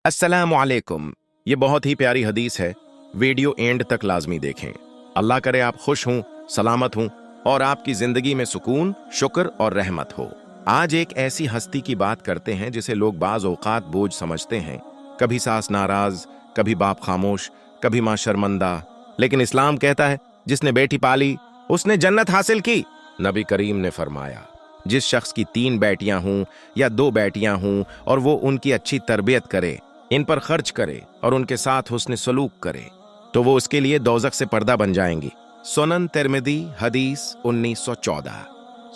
अस्सलाम वालेकुम। ये बहुत ही प्यारी हदीस है, वीडियो एंड तक लाजमी देखें। अल्लाह करे आप खुश हूँ, सलामत हूँ और आपकी जिंदगी में सुकून, शुक्र और रहमत हो। आज एक ऐसी हस्ती की बात करते हैं जिसे लोग बाज औकात बोझ समझते हैं। कभी सास नाराज, कभी बाप खामोश, कभी माँ शर्मंदा, लेकिन इस्लाम कहता है जिसने बेटी पाली उसने जन्नत हासिल की। नबी करीम ने फरमाया, जिस शख्स की 3 बेटियां हों या 2 बेटियां हों और वो उनकी अच्छी तरबियत करे, इन पर खर्च करे और उनके साथ हुस्न सलूक करे, तो वो उसके लिए दोज़ख से पर्दा बन जाएंगी। सुनन तिरमिज़ी हदीस 1914।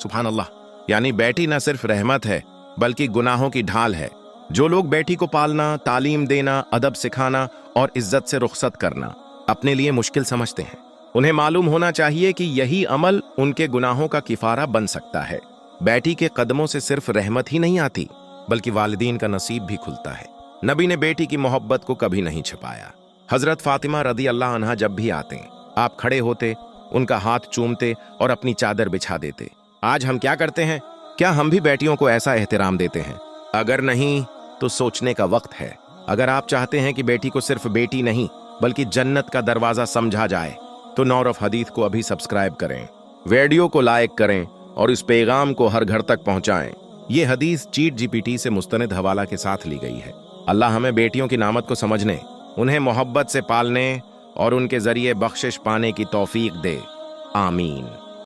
सुभान अल्लाह। यानी बेटी न सिर्फ रहमत है बल्कि गुनाहों की ढाल है। जो लोग बेटी को पालना, तालीम देना, अदब सिखाना और इज्जत से रुखसत करना अपने लिए मुश्किल समझते हैं, उन्हें मालूम होना चाहिए कि यही अमल उनके गुनाहों का किफारा बन सकता है। बेटी के कदमों से सिर्फ रहमत ही नहीं आती बल्कि वालिदीन का नसीब भी खुलता है। नबी ने बेटी की मोहब्बत को कभी नहीं छिपाया। हजरत फातिमा रदी अल्लाह अन्हा जब भी आते, आप खड़े होते, उनका हाथ चूमते और अपनी चादर बिछा देते। आज हम क्या करते हैं? क्या हम भी बेटियों को ऐसा एहतराम देते हैं? अगर नहीं तो सोचने का वक्त है। अगर आप चाहते हैं कि बेटी को सिर्फ बेटी नहीं बल्कि जन्नत का दरवाजा समझा जाए तो नूर ऑफ हदीस को अभी सब्सक्राइब करें, वीडियो को लाइक करें और इस पैगाम को हर घर तक पहुंचाएं। ये हदीस चीट जीपीटी से मुस्तनद हवाला के साथ ली गई है। अल्लाह हमें बेटियों की नामत को समझने, उन्हें मोहब्बत से पालने और उनके जरिए बख्शिश पाने की तौफीक दे। आमीन।